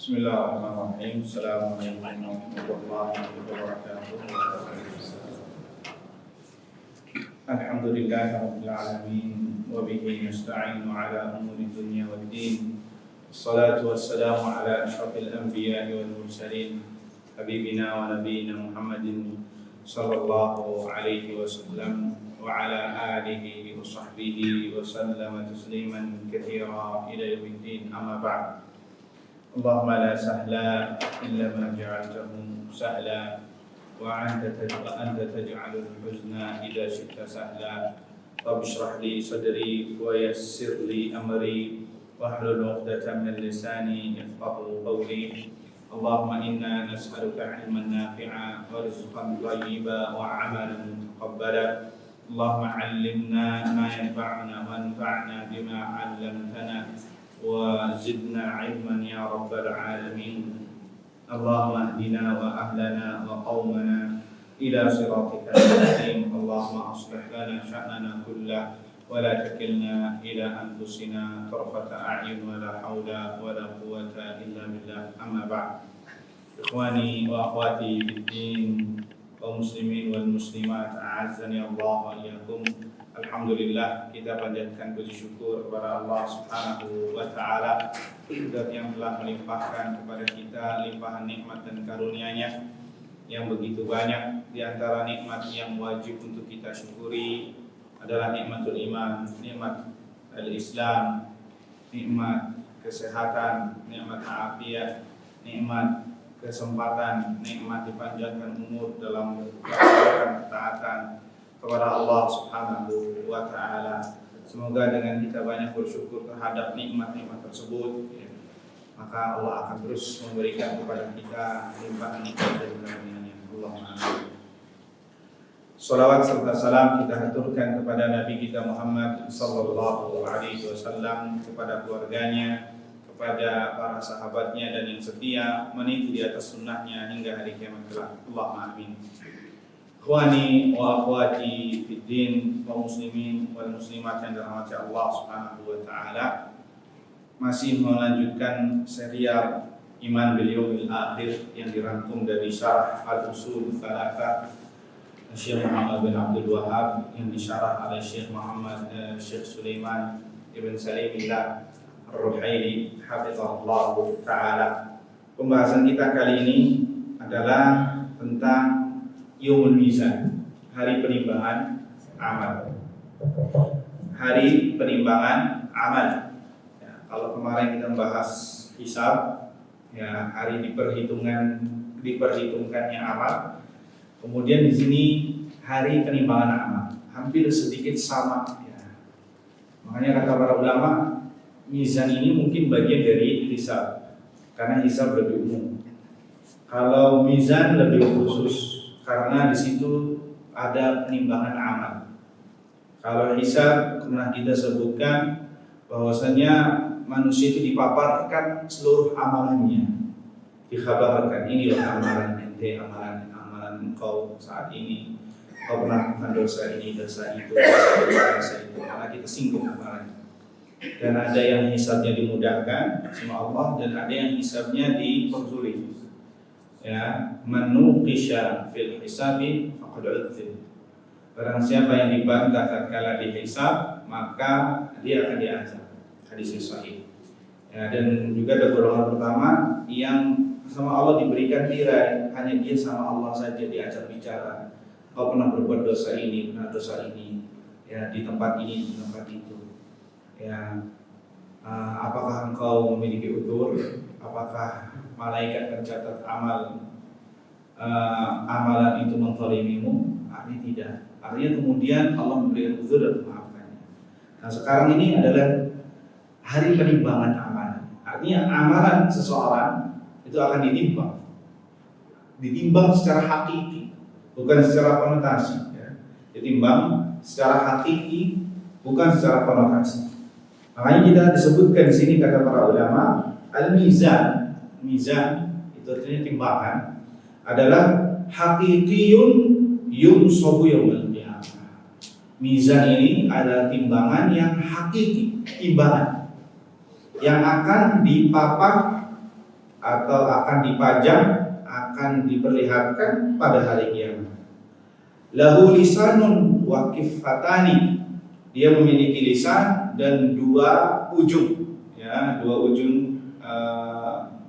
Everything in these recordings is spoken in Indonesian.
Bismillahirrahmanirrahim. Assalamualaikum warahmatullahi wabarakatuh. Alhamdulillahirabbil alamin wa bihi nasta'inu ala umuri dunya waddin. Wassalatu wassalamu ala asyrafil anbiya'i wal mursalin habibina wa nabiyyina Muhammadin sallallahu alaihi wasallam wa ala alihi wa sahbihi wa sallama tasliman katsiran ila yaumiddin. Amma ba'd. Allahumma la sahla illa ma ja'altahu sahla wa anta taj'alul huzna idza syi'ta sahla. Rabbi shrah li sadri wa yassir li amri wahlul 'uqdatam min lisani yafqahu qawli. Allahumma inna nas'aluka 'ilman nafi'a wa rizqan thayyiban wa 'amalan mutaqabbala. Allahumma 'allimna ma yanfa'una wanfa'na bima 'allamtana wa zidna ilman ya rabbal alamin. Allahumma ahdina wa ahlana wa qawmana ila siratika mustaqim. Allahumma aslih lana sya'nana kullah wa la takilna ila anfusina tarfata a'yun wa la hawla wa la quwwata illa billah. Amma ba'd. Ikhwani wa akhwati fid din, kaum muslimin wal muslimat, a'azzani Allah wa iyyakum. Alhamdulillah, kita panjatkan puji syukur kepada Allah Subhanahu wa taala yang telah melimpahkan kepada kita limpahan nikmat dan karunia-Nya yang begitu banyak. Di antara nikmat yang wajib untuk kita syukuri adalah nikmatul iman, nikmat al-Islam, nikmat kesehatan, nikmat afiat, nikmat kesempatan, nikmat dipanjangkan umur dalam melaksanakan ketaatan kepada Allah Subhanahu wa taala. Semoga dengan kita banyak bersyukur terhadap nikmat-nikmat tersebut, maka Allah akan terus memberikan kepada kita limpahan nikmat dan karunia-Nya. Allahumma amin. Salawat serta salam kita haturkan kepada Nabi kita Muhammad sallallahu alaihi wasallam, kepada keluarganya, kepada para sahabatnya dan yang setia meniti di atas sunnahnya hingga hari kiamat kelak. Allahumma amin. Ikhwani wa akhwati fid din, kaum muslimin wal muslimat yang dirahmati Allah Subhanahu wa taala, masih melanjutkan serial Iman bil Yaumil Akhir yang dirangkum dari Syarah Al-Usul Tsalatsah Syekh Muhammad bin Abdul Wahhab yang disyarah oleh Syekh Sulaiman Ibn Salimillah Ar-Ruhaili hafizahullah taala. Pembahasan kita kali ini adalah tentang Yaumul Mizan, hari penimbangan amal. Hari penimbangan amal. Ya, kalau kemarin kita membahas hisab, ya, hari diperhitungkannya amal. Kemudian di sini hari penimbangan amal, hampir sedikit sama. Ya. Makanya kata para ulama, mizan ini mungkin bagian dari hisab, karena hisab lebih umum. Kalau mizan lebih khusus, karena di situ ada penimbangan amal. Kalau hisab pernah kita sebutkan bahwasanya manusia itu dipaparkan seluruh amalannya, dikhabarkan inilah amalan ente, amalan engkau saat ini, kau pernah melakukan dosa ini, dosa itu, dosa itu, karena kita singgung amalannya. Dan ada yang hisabnya dimudahkan sama Allah, dan ada yang hisabnya dipersulit. Ya, manuqisha fil hisabi faqad udzib. Barang siapa yang dibantah tatkala dihisab, maka dia akan diazab. Hadis sahih. Ya, dan juga ada golongan pertama yang sama Allah diberikan tirai, hanya dia sama Allah saja diajak bicara. Kau pernah berbuat dosa ini, pernah dosa ini, ya, di tempat ini, di tempat itu. Ya, apakah engkau memiliki udzur? Apakah malaikat mencatat amalan itu menzalimimu? Artinya tidak. Artinya kemudian Allah memberikan udzur dan memaafkannya. Nah, sekarang ini adalah hari penimbangan amalan. Artinya amalan seseorang itu akan ditimbang secara hakiki, bukan secara konotasi. Ya. Ditimbang secara hakiki, bukan secara konotasi. Makanya kita disebutkan di sini kata para ulama, al-mizan, mizan itu artinya timbangan, adalah hakikiyun yunsabu yaumil qiyamah. Mizan ini adalah timbangan yang hakiki, timbangan yang akan dipapak atau akan dipajang, akan diperlihatkan pada hari kiamat. Lahu lisanun wa kiffatani, dia memiliki lisan dan dua ujung, ya, dua ujung,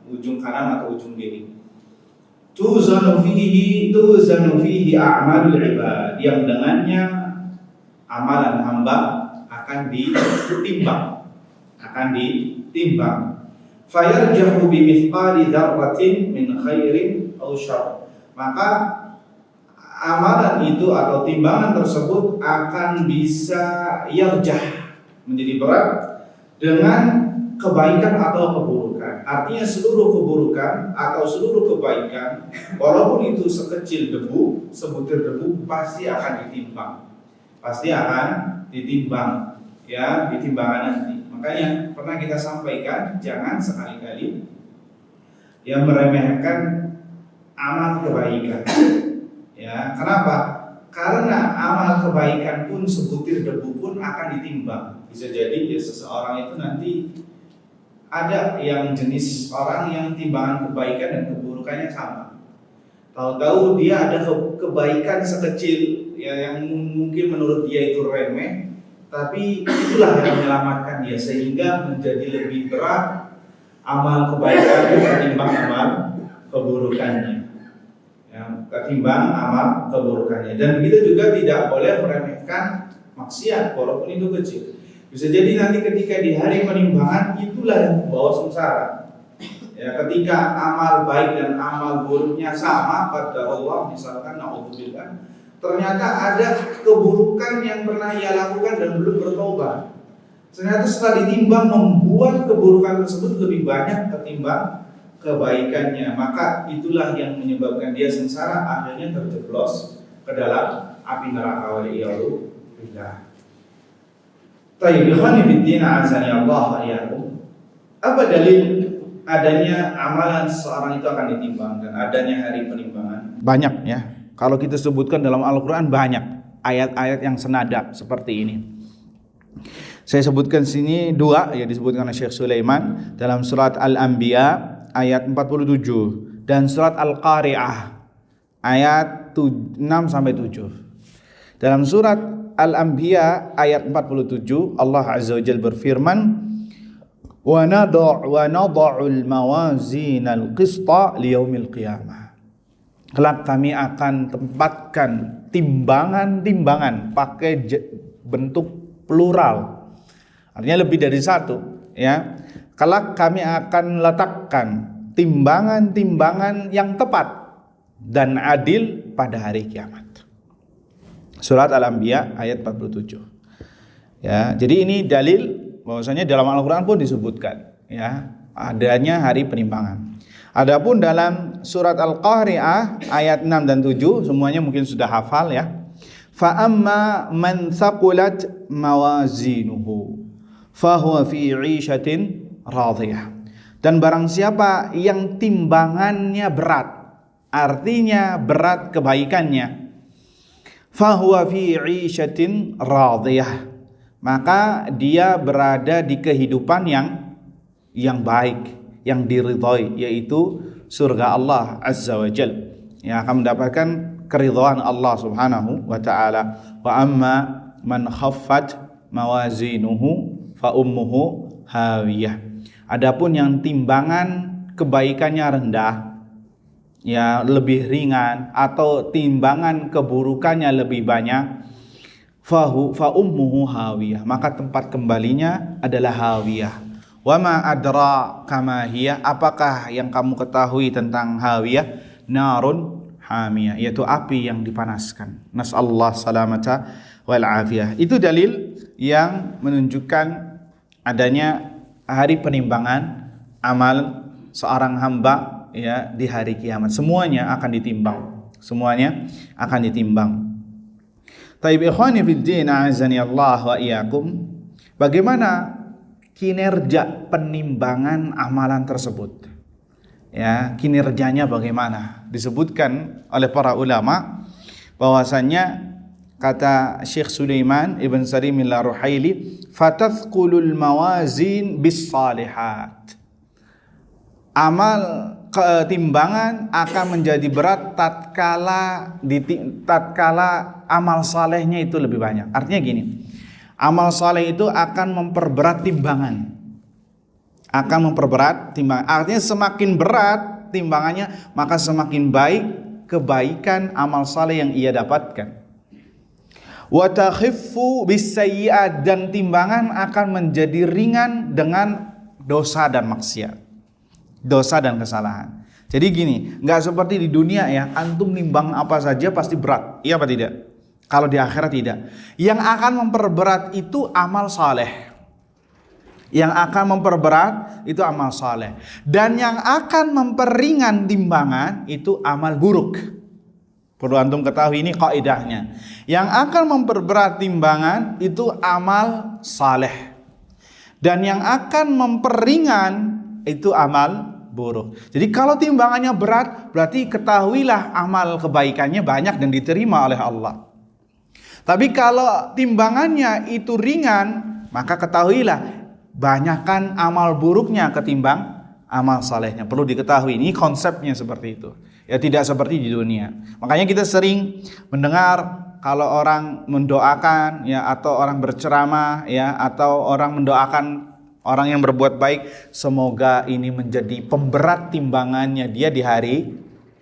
ujung kanan atau ujung kiri. Tuzanu fihi a'malul ibad, yang dengannya amalan hamba akan ditimbang, Fayarjahu bimithqali dzarratin min khairin aw syarr, maka amalan itu atau timbangan tersebut akan bisa yarjah, menjadi berat dengan kebaikan atau keburukan. Artinya seluruh keburukan atau seluruh kebaikan, walaupun itu sekecil debu, sebutir debu, pasti akan ditimbang, ya, di timbangan nanti. Makanya pernah kita sampaikan, jangan sekali-kali yang meremehkan amal kebaikan. Ya, kenapa? Karena amal kebaikan pun sebutir debu pun akan ditimbang. Bisa jadi ya seseorang itu nanti ada yang jenis orang yang timbangan kebaikan dan keburukannya sama. Tahu-tahu dia ada kebaikan sekecil ya, yang mungkin menurut dia itu remeh, tapi itulah yang menyelamatkan dia sehingga menjadi lebih berat amal kebaikan ketimbang amal keburukannya. Ketimbang amal keburukannya. Dan kita juga tidak boleh meremehkan maksiat walaupun itu kecil. Bisa jadi nanti ketika di hari penimbangan itulah yang membawa sengsara. Ya, ketika amal baik dan amal buruknya sama, pada Allah misalkan naudzubillah, ternyata ada keburukan yang pernah ia lakukan dan belum bertobat. Ternyata setelah ditimbang membuat keburukan tersebut lebih banyak ketimbang kebaikannya, maka itulah yang menyebabkan dia sengsara, akhirnya terjeblos ke dalam api neraka. Waliyadu billah. Tayyib ikhwani fiddin azani Allah wa iyyakum. Apa dalil adanya amalan seorang itu akan ditimbang dan adanya hari penimbangan? Banyak ya. Kalau kita sebutkan dalam Al-Qur'an banyak ayat-ayat yang senada seperti ini. Saya sebutkan sini dua, ya, disebutkan oleh Syekh Sulaiman dalam surat Al-Anbiya ayat 47 dan surat Al-Qari'ah ayat 6 sampai 7. Dalam surat Al-Anbiya ayat 47 Allah Azza wa Jalla berfirman, "Wa nadha'ul mawazinal qista liyaumil qiyamah." Kelak kami akan tempatkan timbangan-timbangan pakai bentuk plural. Artinya lebih dari satu, ya. Kelak kami akan letakkan timbangan-timbangan yang tepat dan adil pada hari kiamat. Surat Al-Anbiya ayat 47. Ya, jadi ini dalil bahwasanya dalam Al-Qur'an pun disebutkan, ya, adanya hari penimbangan. Adapun dalam surat Al-Qari'ah ayat 6 dan 7 semuanya mungkin sudah hafal, ya. Fa amma man thaqulat mawazinuhu fahuwa fi 'ishatin radhiyah. Dan barang siapa yang timbangannya berat, artinya berat kebaikannya, fahuwa fi 'ishatin radhiyah, maka dia berada di kehidupan yang baik, yang diridhai, yaitu surga Allah Azza wa Jalla, yang akan mendapatkan keridhaan Allah Subhanahu wa taala. Wa amma man khaffat mawazinuhu fa ummuhu hawiyah. Adapun yang timbangan kebaikannya rendah, ya, lebih ringan, atau timbangan keburukannya lebih banyak, fa ummuhu hawiyah, maka tempat kembalinya adalah hawiyah. Wa ma adra kama hiya, apakah yang kamu ketahui tentang hawiyah? Narun hamiyah, yaitu api yang dipanaskan. Nasallahu salamata wal afiyah. Itu dalil yang menunjukkan adanya hari penimbangan amal seorang hamba, ya, di hari kiamat. Semuanya akan ditimbang. Taib ikhwani fiddin azani Allah wa iyyakum. Bagaimana kinerja penimbangan amalan tersebut? Ya, kinerjanya bagaimana? Disebutkan oleh para ulama bahwasanya kata Syekh Sulaiman Ibn Salim Al-Ruhaili, "Fatathqulul mawazin bis salihat." Amal timbangan akan menjadi berat tatkala amal salehnya itu lebih banyak. Artinya gini, amal saleh itu akan memperberat timbangan. Artinya semakin berat timbangannya, maka semakin baik kebaikan amal saleh yang ia dapatkan. Wa takhiffu bisayyi'at, dan timbangan akan menjadi ringan dengan dosa dan maksiat, dosa dan kesalahan. Jadi gini, nggak seperti di dunia ya, antum nimbang apa saja pasti berat, iya apa tidak? Kalau di akhirat tidak. Yang akan memperberat itu amal saleh. Yang akan memperberat itu amal saleh. Dan yang akan memperingan timbangan itu amal buruk. Perlu antum ketahui, ini kaidahnya. Yang akan memperberat timbangan itu amal saleh. Dan yang akan memperingan itu amal buruk. Jadi kalau timbangannya berat, berarti ketahuilah amal kebaikannya banyak dan diterima oleh Allah. Tapi kalau timbangannya itu ringan, maka ketahuilah banyakkan amal buruknya ketimbang amal salehnya. Perlu diketahui, ini konsepnya seperti itu. Ya, tidak seperti di dunia. Makanya kita sering mendengar kalau orang mendoakan ya, atau orang berceramah ya, atau orang mendoakan orang yang berbuat baik, semoga ini menjadi pemberat timbangannya dia di hari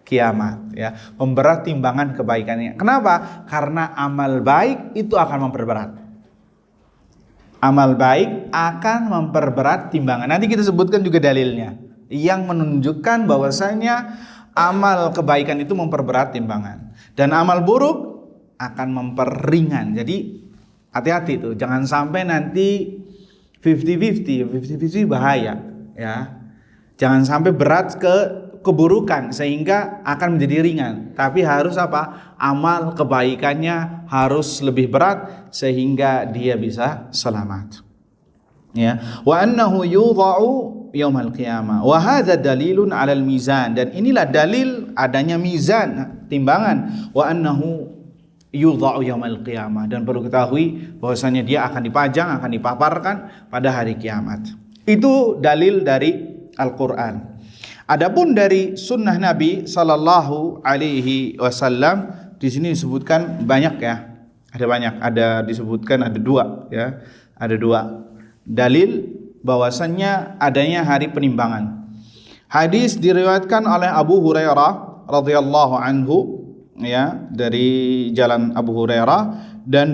kiamat ya, pemberat timbangan kebaikannya. Kenapa? Karena amal baik itu akan memperberat. Amal baik akan memperberat timbangan. Nanti kita sebutkan juga dalilnya yang menunjukkan bahwasanya amal kebaikan itu memperberat timbangan dan amal buruk akan memperingan. Jadi hati-hati tuh, jangan sampai nanti 50-50 bahaya ya. Jangan sampai berat ke keburukan sehingga akan menjadi ringan. Tapi harus apa? Amal kebaikannya harus lebih berat sehingga dia bisa selamat. Ya, wa annahu yudha'u yaumal qiyamah. Wa hadza dalilun 'alal mizan, dan inilah dalil adanya mizan, timbangan. Wa annahu yudha'u yaumal qiyamah, dan perlu ketahui bahwasanya dia akan dipajang, akan dipaparkan pada hari kiamat. Itu dalil dari Al-Qur'an. Adapun dari sunnah Nabi sallallahu alaihi wasallam, di sini disebutkan banyak ya. Ada banyak, disebutkan ada dua ya. Ada dua dalil bahwasannya adanya hari penimbangan. Hadis diriwayatkan oleh Abu Hurairah radhiyallahu anhu ya, dari jalan Abu Hurairah, dan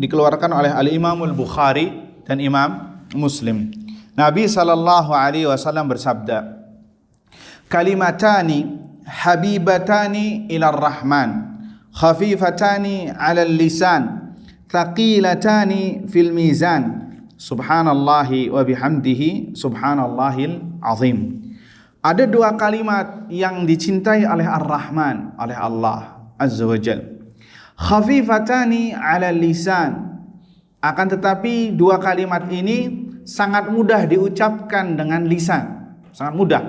dikeluarkan oleh Al-Imam Al-Bukhari dan Imam Muslim. Nabi sallallahu alaihi wasallam bersabda, kalimatani habibatani ilar rahman, khafifatani 'alal lisan, thaqilatani fil mizan, subhanallahi wa bihamdihi subhanallahil azim. Ada dua kalimat yang dicintai oleh Ar-Rahman, oleh Allah Azza wa Jal. Khafifatani 'alal lisan, akan tetapi dua kalimat ini sangat mudah diucapkan dengan lisan, sangat mudah.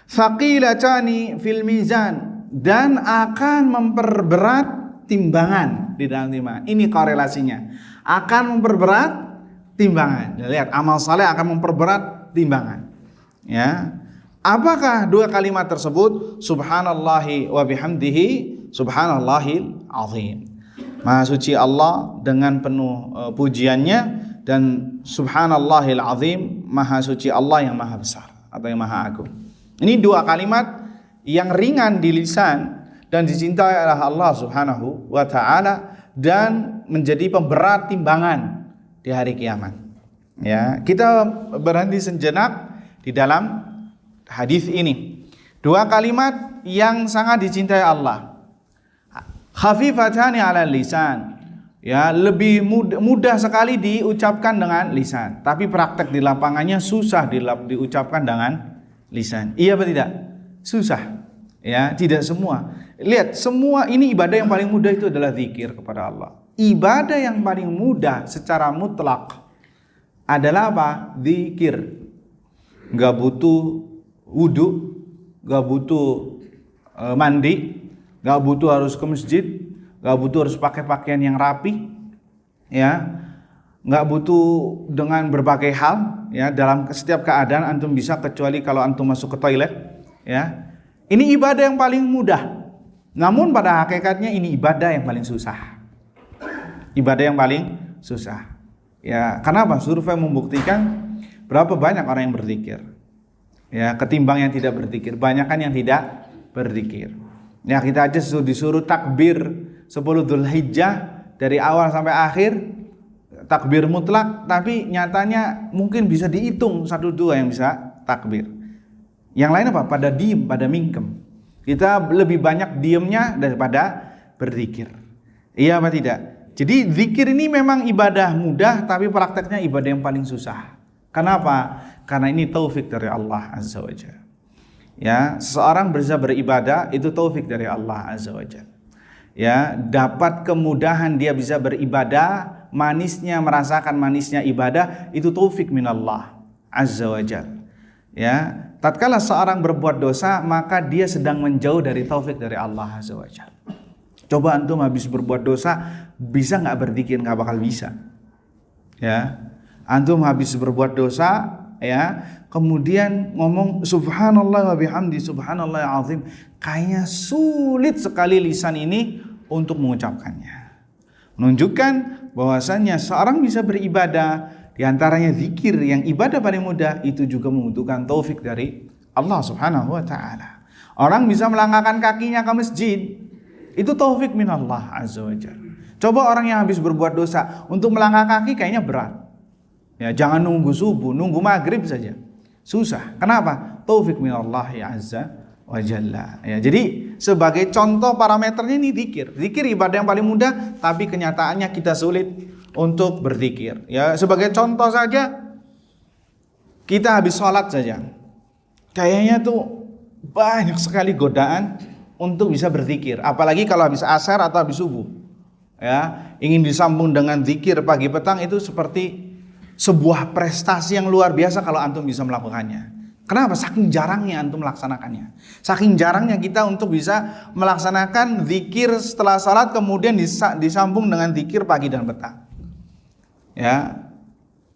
Thaqilatani fil mizan, dan akan memperberat timbangan di dalam timbangan. Ini korelasinya, akan memperberat timbangan. Lihat, amal saleh akan memperberat timbangan. Ya, apakah dua kalimat tersebut? Subhanallahi wa bihamdihi subhanallahil azim. Maha suci Allah dengan penuh pujiannya, dan subhanallahil azim, maha suci Allah yang maha besar atau yang maha agung. Ini dua kalimat yang ringan di lisan dan dicintai oleh Allah Subhanahu wa taala, dan menjadi pemberat timbangan di hari kiamat. Ya, kita berhenti sejenak di dalam hadis ini. Dua kalimat yang sangat dicintai Allah. Khafifatani 'alal lisan. Ya, lebih mudah sekali diucapkan dengan lisan, tapi praktek di lapangannya susah diucapkan dengan lisan. Iya atau tidak? Susah. Ya, tidak semua. Lihat, semua ini ibadah yang paling mudah itu adalah zikir kepada Allah. Ibadah yang paling mudah secara mutlak adalah apa? Zikir. Gak butuh wudu, gak butuh mandi, gak butuh harus ke masjid, gak butuh harus pakai pakaian yang rapi, ya, gak butuh dengan berbagai hal. ya, dalam setiap keadaan antum bisa kecuali kalau antum masuk ke toilet, ya. Ini ibadah yang paling mudah. Namun pada hakikatnya ini ibadah yang paling susah. Ibadah yang paling susah. Ya, kenapa? Survei membuktikan berapa banyak orang yang berzikir. Ya, ketimbang yang tidak berzikir, banyakan yang tidak berzikir. Ya, kita aja disuruh takbir 10 Dzulhijjah dari awal sampai akhir, takbir mutlak, tapi nyatanya mungkin bisa dihitung 1-2 yang bisa takbir. Yang lain apa? Pada diem, pada mingkem. Kita lebih banyak diemnya daripada berzikir. Iya apa tidak? Jadi zikir ini memang ibadah mudah, tapi prakteknya ibadah yang paling susah. Kenapa? Karena ini taufik dari Allah Azza wa Jalla. Ya, seseorang bisa beribadah itu taufik dari Allah Azza wa Jalla. Ya, dapat kemudahan dia bisa beribadah, manisnya merasakan manisnya ibadah itu taufik minallah Azza wa Jalla. Ya, tatkala seorang berbuat dosa maka dia sedang menjauh dari taufik dari Allah Azza wa Jalla. Coba antum habis berbuat dosa bisa nggak berzikir? Nggak bakal bisa. Ya, antum habis berbuat dosa, ya, kemudian ngomong subhanallah wa bihamdi subhanallah azim, kayaknya sulit sekali lisan ini untuk mengucapkannya. Menunjukkan bahwasannya seorang bisa beribadah, diantaranya zikir yang ibadah paling mudah itu juga membutuhkan taufik dari Allah Subhanahu wa taala. Orang bisa melangkahkan kakinya ke masjid, itu taufik minallah Azza wa Jalla. Coba orang yang habis berbuat dosa untuk melangkah kaki kayaknya berat. Ya, jangan nunggu subuh, nunggu maghrib saja. Susah. Kenapa? Taufik minallah ya Azza wa Jalla. Ya, jadi sebagai contoh parameternya ini zikir. Zikir ibadah yang paling mudah, tapi kenyataannya kita sulit untuk berzikir. Ya, sebagai contoh saja, kita habis sholat saja, kayaknya tuh banyak sekali godaan untuk bisa berzikir. Apalagi kalau habis asar atau habis subuh. Ya, ingin disambung dengan zikir pagi petang itu seperti sebuah prestasi yang luar biasa kalau antum bisa melakukannya. Kenapa? Saking jarangnya antum melaksanakannya. Saking jarangnya kita untuk bisa melaksanakan zikir setelah salat kemudian disambung dengan zikir pagi dan petang. Ya,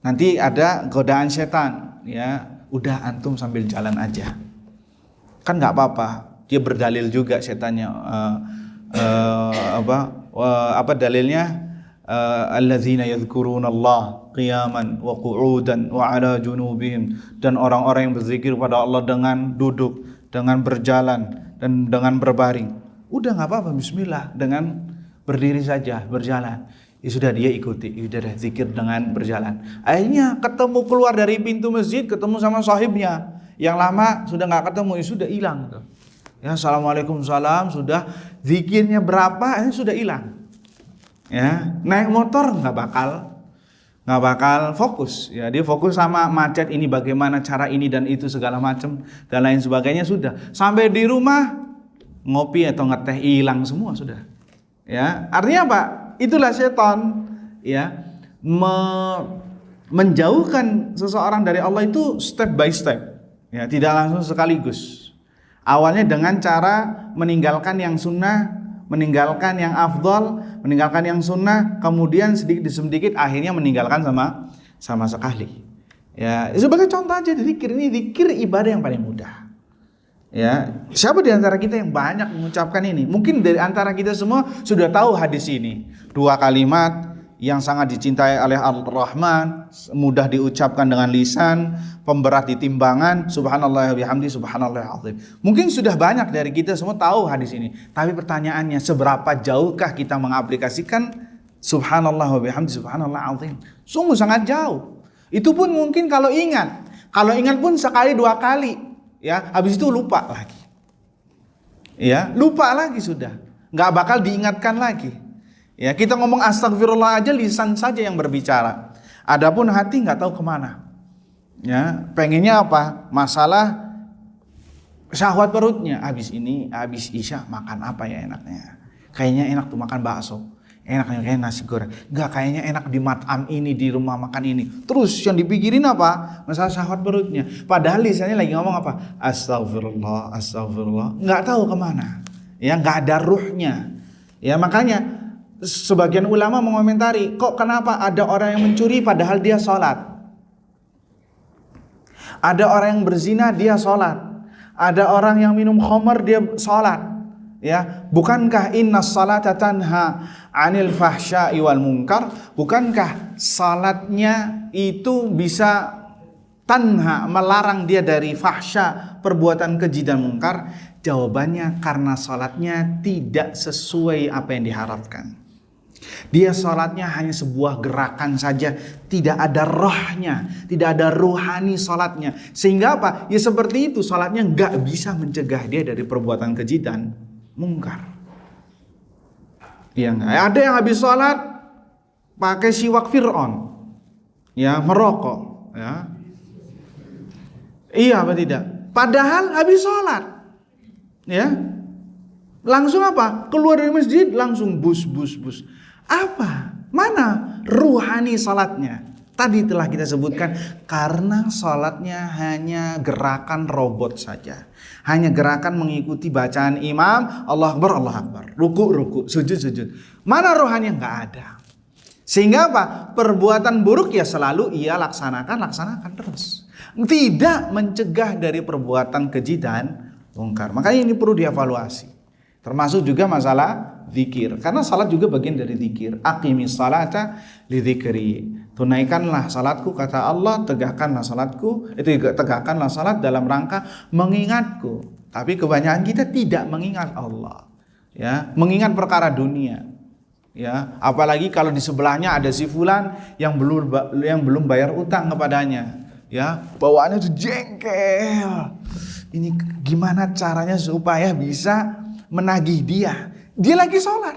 nanti ada godaan setan. Ya, udah antum sambil jalan aja. Kan nggak apa-apa. Dia berdalil juga setannya. Apa dalilnya? Alladzina yadhkurunallah qiyaman wa qu'udan wa ala junubihim, dan orang-orang yang berzikir pada Allah dengan duduk, dengan berjalan dan dengan berbaring. Udah nggak apa-apa, bismillah, dengan berdiri saja, berjalan. Ya sudah, dia ikuti, udah zikir dengan berjalan. Akhirnya ketemu keluar dari pintu masjid, ketemu sama sahibnya yang lama sudah nggak ketemu, ya sudah hilang tuh. Ya, assalamualaikum salam, sudah zikirnya berapa, ini sudah hilang. Ya, naik motor nggak bakal fokus. Ya, dia fokus sama macet ini, bagaimana cara ini dan itu segala macam dan lain sebagainya. Sudah sampai di rumah ngopi atau ngeteh hilang semua sudah. Ya, artinya apa? Itulah setan. Ya, menjauhkan seseorang dari Allah itu step by step. Ya, tidak langsung sekaligus. Awalnya dengan cara meninggalkan yang sunnah, meninggalkan yang afdal, meninggalkan yang sunnah, kemudian sedikit demi sedikit akhirnya meninggalkan sama sekali. Ya, sebagai contoh aja, zikir ini zikir ibadah yang paling mudah. Ya, siapa di antara kita yang banyak mengucapkan ini? Mungkin dari antara kita semua sudah tahu hadis ini. 2 kalimat yang sangat dicintai oleh Ar-Rahman, mudah diucapkan dengan lisan, pemberat di timbangan, subhanallah wa bihamdi subhanallah azim. Mungkin sudah banyak dari kita semua tahu hadis ini, tapi pertanyaannya seberapa jauhkah kita mengaplikasikan subhanallah wa bihamdi subhanallah azim? Sungguh sangat jauh. Itu pun mungkin kalau ingat pun sekali 2 kali, ya, habis itu lupa lagi. Ya, lupa lagi sudah, nggak bakal diingatkan lagi. Ya, kita ngomong astagfirullah aja lisan saja yang berbicara. Adapun hati nggak tahu kemana. Ya, pengennya apa? Masalah syahwat perutnya. Habis isya makan apa ya enaknya? Kayaknya enak tuh makan bakso. Enaknya kayak nasi goreng. Enggak, kayaknya enak di matam ini, di rumah makan ini. Terus yang dipikirin apa? Masalah syahwat perutnya. Padahal lisannya lagi ngomong apa? Astagfirullah, astagfirullah. Nggak tahu kemana. Ya, nggak ada ruhnya. Ya, makanya sebagian ulama mengomentari, kok kenapa ada orang yang mencuri padahal dia sholat? Ada orang yang berzina, dia sholat. Ada orang yang minum khamar, dia sholat. Ya, bukankah inna salata tanha 'anil fahsya'i wal munkar? Bukankah salatnya itu bisa tanha, melarang dia dari fahsya, perbuatan keji dan mungkar? Jawabannya karena salatnya tidak sesuai apa yang diharapkan. Dia salatnya hanya sebuah gerakan saja, tidak ada rohnya, tidak ada ruhani salatnya. Sehingga apa? Ya seperti itu, salatnya gak bisa mencegah dia dari perbuatan keji dan mungkar. Ya, ada yang habis salat pakai siwak Fir'aun, ya, merokok, ya. Iya apa tidak? Padahal habis sholat, ya, langsung apa? Keluar dari masjid langsung bus. Apa? Mana ruhani salatnya? Tadi telah kita sebutkan, karena salatnya hanya gerakan robot saja, hanya gerakan mengikuti bacaan imam, Allah Akbar, ruku, sujud. Mana rohani? Nggak ada. Sehingga apa? Perbuatan buruk ya selalu ia laksanakan terus. Tidak mencegah dari perbuatan keji dan mungkar. Makanya ini perlu dievaluasi. Termasuk juga masalah zikir. Karena salat juga bagian dari zikir. Aqimis salata li dzikri. Tunaikanlah salatku, kata Allah, tegakkanlah salatku. Tegakkanlah salat dalam rangka mengingatku. Tapi kebanyakan kita tidak mengingat Allah. Ya, mengingat perkara dunia. Ya, apalagi kalau di sebelahnya ada si fulan yang belum bayar utang kepadanya. Ya, bawaannya tuh jengkel. Ini gimana caranya supaya bisa menagih dia? Dia lagi sholat.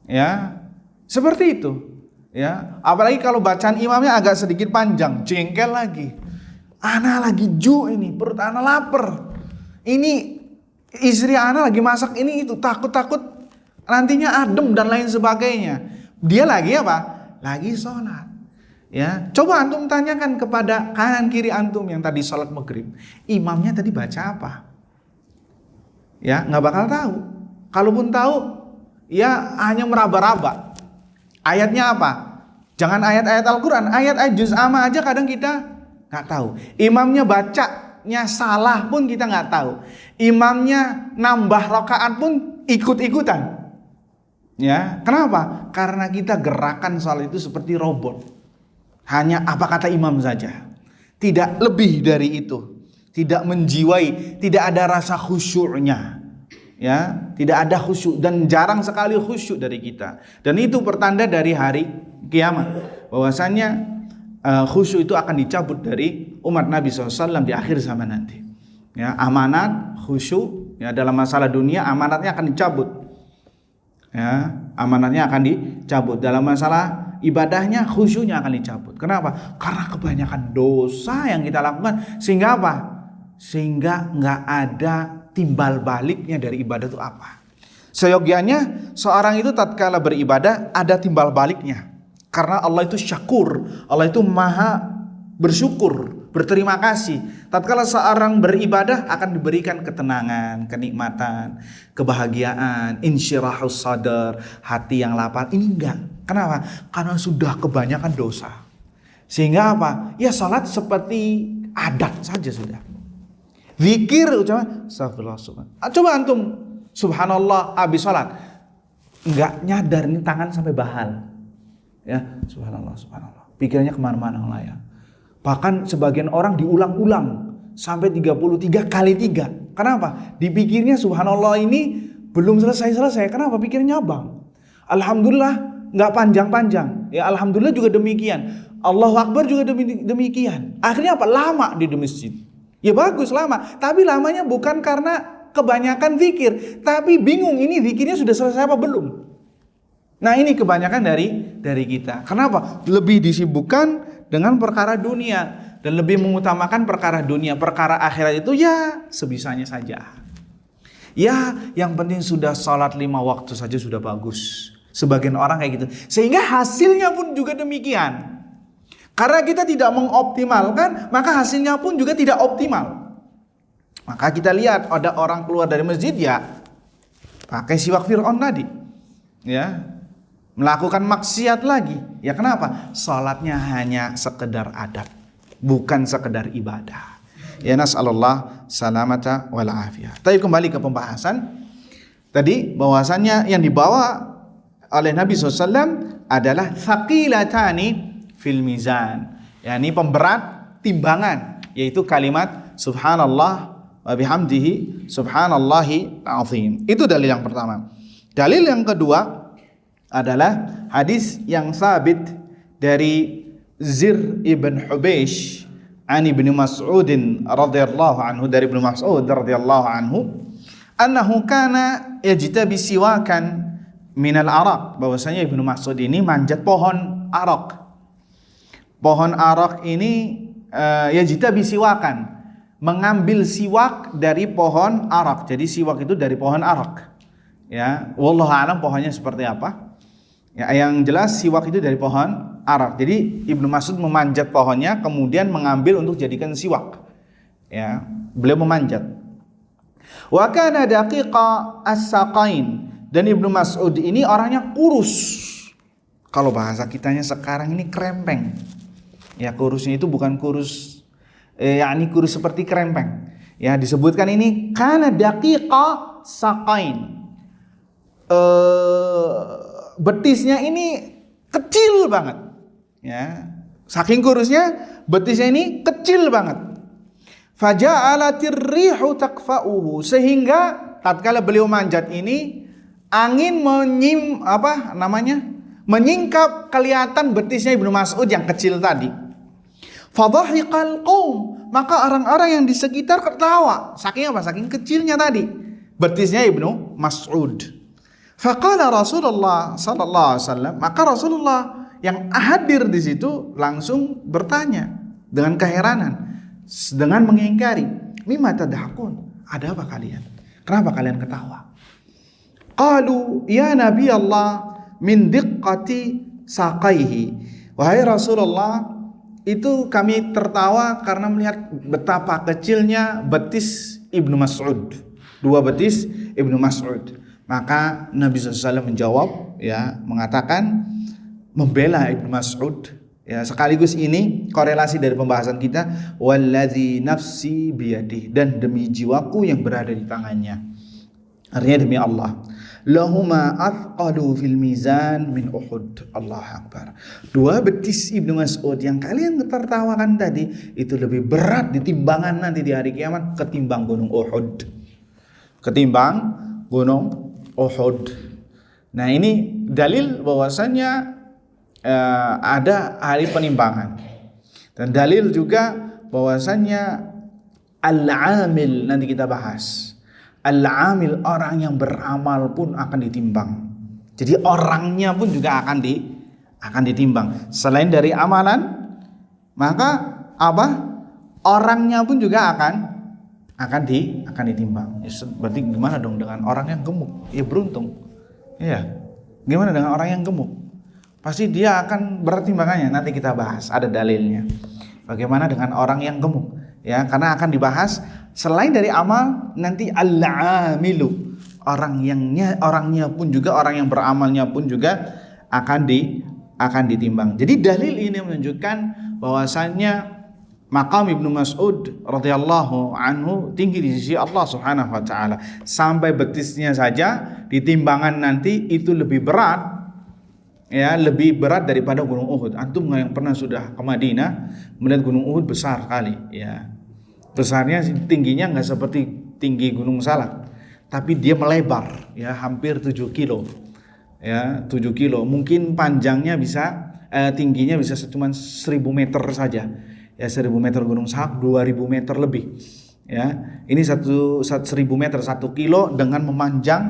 Ya, seperti itu. Ya, apalagi kalau bacaan imamnya agak sedikit panjang, jengkel lagi. Ana lagi ini, perut ana lapar. Ini istri ana lagi masak ini itu, takut nantinya adem dan lain sebagainya. Dia lagi apa? Lagi sholat. Ya, coba antum tanyakan kepada kanan kiri antum yang tadi sholat maghrib, imamnya tadi baca apa? Ya, nggak bakal tahu. Kalaupun tahu, ya hanya meraba-raba. Ayatnya apa? Jangan ayat-ayat Al-Quran, ayat-ayat juz amma aja kadang kita nggak tahu. Imamnya bacanya salah pun kita nggak tahu. Imamnya nambah rakaat pun ikut-ikutan. Ya, kenapa? Karena kita gerakan salat itu seperti robot. Hanya apa kata imam saja. Tidak lebih dari itu. Tidak menjiwai, tidak ada rasa khusyuknya. Ya, tidak ada khusyuk dan jarang sekali khusyuk dari kita. Dan itu pertanda dari hari kiamat. Bahwasanya khusyuk itu akan dicabut dari umat Nabi SAW di akhir zaman nanti. Ya, amanat, khusyuk, ya, dalam masalah dunia amanatnya akan dicabut. Ya, amanatnya akan dicabut. Dalam masalah ibadahnya, khusyuknya akan dicabut. Kenapa? Karena kebanyakan dosa yang kita lakukan. Sehingga apa? Sehingga nggak ada timbal baliknya dari ibadah itu apa. Seyogianya seorang itu tatkala beribadah ada timbal baliknya. Karena Allah itu syakur, Allah itu maha bersyukur, berterima kasih. Tatkala seorang beribadah akan diberikan ketenangan, kenikmatan, kebahagiaan, insyirahus sadar, hati yang lapang. Ini enggak. Kenapa? Karena sudah kebanyakan dosa. Sehingga apa? Ya salat seperti adat saja sudah. Zikir ucapan astagfirullah. Coba antum subhanallah habis salat, enggak nyadar ini tangan sampai bahal. Ya, subhanallah. Pikirannya kemana-mana ya. Bahkan sebagian orang diulang-ulang sampai 33 kali 3. Kenapa? Dipikirnya subhanallah ini belum selesai. Kenapa? Pikirnya abang. Alhamdulillah nggak panjang-panjang. Ya alhamdulillah juga demikian. Allahu Akbar juga demikian. Akhirnya apa? Lama di masjid. Ya bagus lama. Tapi lamanya bukan karena kebanyakan zikir. Tapi bingung ini zikirnya sudah selesai apa belum. Nah ini kebanyakan dari kita. Kenapa? Lebih disibukkan dengan perkara dunia dan lebih mengutamakan perkara dunia. Perkara akhirat itu ya sebisanya saja. Ya yang penting sudah salat 5 waktu saja sudah bagus. Sebagian orang kayak gitu. Sehingga hasilnya pun juga demikian. Karena kita tidak mengoptimalkan, maka hasilnya pun juga tidak optimal. Maka kita lihat ada orang keluar dari masjid ya pakai siwak Fir'aun tadi. Ya. melakukan maksiat lagi. Ya kenapa? Salatnya hanya sekedar adab, bukan sekedar ibadah. Ya nas'alullah salamata wal afiyah. Tapi kembali ke pembahasan tadi, bahwasannya yang dibawa oleh Nabi SAW adalah thaqilatani fil mizan, yakni pemberat timbangan, yaitu kalimat subhanallah wa bihamdihi subhanallahi azim. Itu dalil yang pertama. Dalil yang kedua adalah hadis yang sabit dari Zir ibn Hubeish an ibn Mas'udin radhiyallahu anhu, dari Ibnu Mas'ud radhiyallahu anhu, annahu kana yajtabi siwakan minal arak, bahwasanya Ibnu Mas'ud ini manjat pohon arak. Pohon arak ini yajtabi siwakan, mengambil siwak dari pohon arak. Jadi siwak itu dari pohon arak. Ya, wallahu a'lam pohonnya seperti apa. Ya, yang jelas siwak itu dari pohon arak. Jadi Ibnu Mas'ud memanjat pohonnya, kemudian mengambil untuk jadikan siwak. Ya, beliau memanjat. Wa kana daqiqa as-saqain, dan Ibnu Mas'ud ini orangnya kurus. Kalau bahasa kitanya sekarang ini krempeng. Ya, kurusnya itu bukan kurus yakni kurus seperti krempeng. Ya, disebutkan ini kana daqiqa saqain. Betisnya ini kecil banget. Ya, saking kurusnya betisnya ini kecil banget. Faja'alatir rihu takfa'uhu, sehingga tatkala beliau manjat ini angin menyingkap kelihatan betisnya Ibnu Mas'ud yang kecil tadi. Fadhahiqal qaum, maka orang-orang yang di sekitar ketawa. Saking apa? Saking kecilnya tadi betisnya Ibnu Mas'ud. Faqala Rasulullah sallallahu alaihi wasallam, maka Rasulullah yang hadir di situ langsung bertanya dengan keheranan, dengan mengingkari, "Mimma tadhakun?" Ada apa kalian? Kenapa kalian ketawa? Qalu ya Nabi Allah min diqqati saqaihi. Wahai Rasulullah, itu kami tertawa karena melihat betapa kecilnya betis Ibnu Mas'ud. Dua betis Ibnu Mas'ud. Maka Nabi SAW menjawab, ya, mengatakan, membela Ibnu Mas'ud. Ya, sekaligus ini korelasi dari pembahasan kita, walladzi nafsi biyadihi, dan demi jiwaku yang berada di tangannya. Artinya demi Allah. Lahuma athqalu fil mizan min Uhud. Allahu Akbar. Dua betis Ibnu Mas'ud yang kalian tertawakan tadi itu lebih berat di timbangan nanti di hari kiamat ketimbang gunung Uhud. Ketimbang gunung Uhud. Nah, ini dalil bahwasanya ada hari penimbangan. Dan dalil juga bahwasanya al-amil, nanti kita bahas. Al-amil, orang yang beramal pun akan ditimbang. Jadi orangnya pun juga akan ditimbang. Selain dari amalan, maka orangnya pun juga akan ditimbang. Berarti gimana dong dengan orang yang gemuk? Ya beruntung. Iya. Gimana dengan orang yang gemuk? Pasti dia akan berat timbangannya. Nanti kita bahas, ada dalilnya. Bagaimana dengan orang yang gemuk? Ya, karena akan dibahas selain dari amal nanti al-amilu, orangnya pun juga, orang yang beramalnya pun juga akan ditimbang. Jadi dalil ini menunjukkan bahwasannya maqam Ibnu Mas'ud radhiyallahu anhu tinggi di sisi Allah Subhanahu wa taala. Sampai betisnya saja di timbangan nanti itu lebih berat, ya, lebih berat daripada gunung Uhud. Antum yang pernah sudah ke Madinah melihat gunung Uhud besar kali, ya. Besarnya, tingginya enggak seperti tinggi Gunung Salak, tapi dia melebar, ya, hampir 7 kilo. Ya, 7 kilo. Mungkin panjangnya bisa tingginya bisa cuma 1000 meter saja. Ya, 1000 meter Gunung Salak 2000 meter lebih. Ya, ini 1000 meter 1 kilo dengan memanjang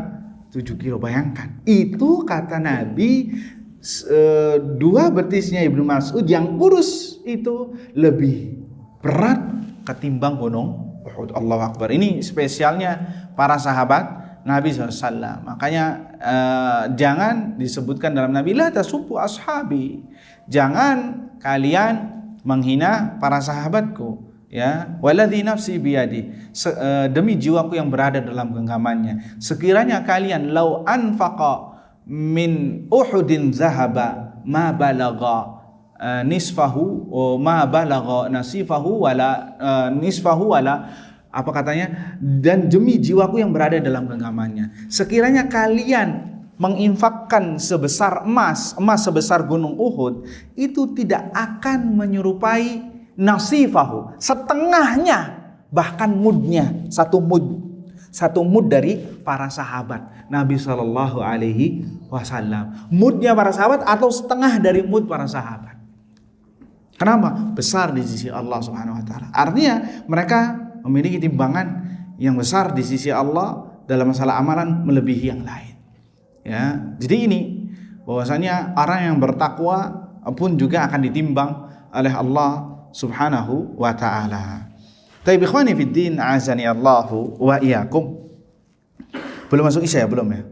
7 kilo. Bayangkan. Itu kata Nabi, dua betisnya Ibnu Mas'ud yang kurus itu lebih berat ketimbang gunung Uhud. Allahu Akbar. Ini spesialnya para sahabat Nabi SAW. Makanya jangan disebutkan dalam Nabi, la tasubbu ashabi. Jangan kalian menghina para sahabatku. Ya, waladzi nafsi biyadi, demi jiwaku yang berada dalam genggamannya. Sekiranya kalian lau anfaqa min Uhudin zahaba ma balagha nisfahu ma balagha nasifahu wala nisfahu wala apa katanya, dan demi jiwaku yang berada dalam genggamannya, sekiranya kalian menginfakkan sebesar emas sebesar gunung Uhud, itu tidak akan menyerupai nasifahu, setengahnya, bahkan mudnya, satu mud dari para sahabat Nabi Shallallahu Alaihi Wasallam, mudnya para sahabat atau setengah dari mud para sahabat. Kenapa? Besar di sisi Allah Subhanahu Wa Taala. Artinya mereka memiliki timbangan yang besar di sisi Allah dalam masalah amalan melebihi yang lain. Ya, jadi ini bahwasanya orang yang bertakwa pun juga akan ditimbang oleh Allah Subhanahu wa taala. Taib ikhwani fid din, azani Allahu wa iyyakum. Belum masuk Isya ya? Belum ya?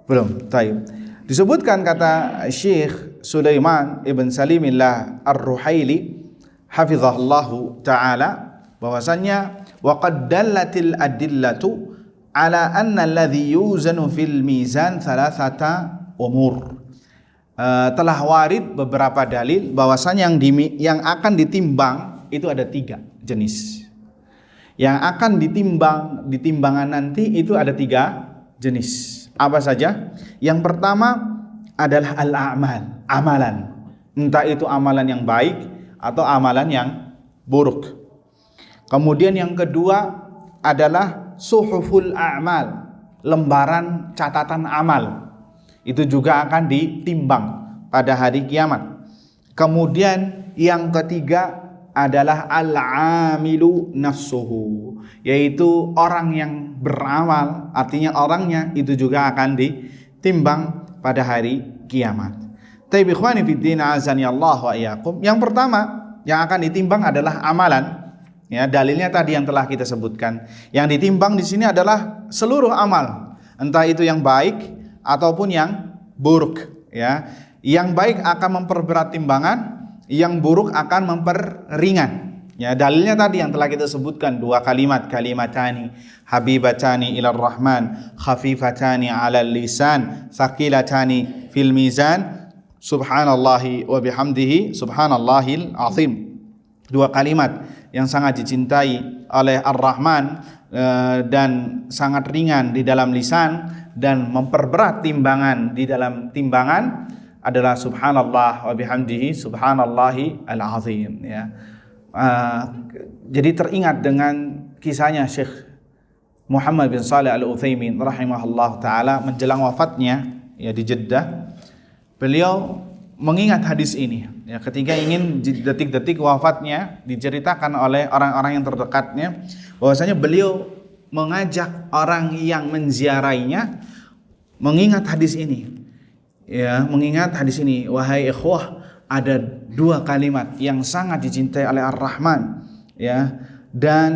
Belum. Taib. Disebutkan kata Syekh Sulaiman ibn Salimillah Ar-Ruhaili hafizahullahu taala bahwasanya wa qad dallatil adillatu ala anna alladhi yuzanu fil mizan thalathata umur. Telah warid beberapa dalil bahwasanya yang akan ditimbang itu ada 3 jenis. Yang akan di timbangan nanti itu ada 3 jenis. Apa saja? Yang pertama adalah al-a'mal, amalan. Entah itu amalan yang baik atau amalan yang buruk. Kemudian yang kedua adalah suhuful a'mal, lembaran catatan amal. Itu juga akan ditimbang pada hari kiamat. Kemudian yang ketiga adalah al-amilu nafsuhu, yaitu orang yang beramal, artinya orangnya itu juga akan ditimbang pada hari kiamat. Taib ikhwani fiddin, azani Allah wa iyyakum. Yang pertama yang akan ditimbang adalah amalan. Ya, dalilnya tadi yang telah kita sebutkan. Yang ditimbang di sini adalah seluruh amal, entah itu yang baik ataupun yang buruk. Ya, yang baik akan memperberat timbangan, yang buruk akan memperringan. Ya, dalilnya tadi yang telah kita sebutkan 2 kalimat, kalimatani habibatani ilar rahman, khafifatani 'alal lisan, tsaqilatani fil mizan, subhanallahi wa bihamdihi, subhanallahil azim. 2 kalimat yang sangat dicintai oleh Ar-Rahman dan sangat ringan di dalam lisan dan memperberat timbangan di dalam timbangan adalah subhanallah wa bihamdihi, subhanallahi al-azim. Ya. Jadi teringat dengan kisahnya Syekh Muhammad bin Shalih Al-Utsaimin rahimahullah taala menjelang wafatnya ya di Jeddah. Beliau mengingat hadis ini ya, ketika ingin detik-detik wafatnya diceritakan oleh orang-orang yang terdekatnya bahwasanya beliau mengajak orang yang menziarainya mengingat hadis ini ya, mengingat hadis ini, wahai ikhwah, ada 2 kalimat yang sangat dicintai oleh Ar-Rahman ya, dan